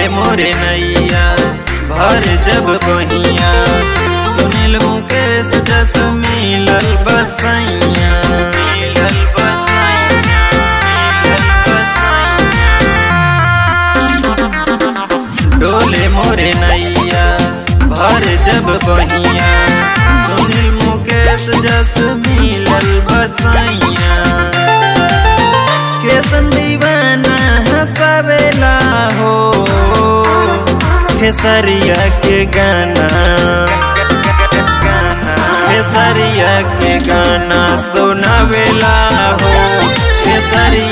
मोरे नैया भर जब बहिया, सुनील मुकेश जस मिलल बसैया। डोले मोरे नैया भर जब बहिया, सुनील मुकेश जस मिलल बसैया। कैसन दीवाना हंसावेला हो खेसरिया के गाना, खेसरिया के गाना सुनावेला हो खेसरिया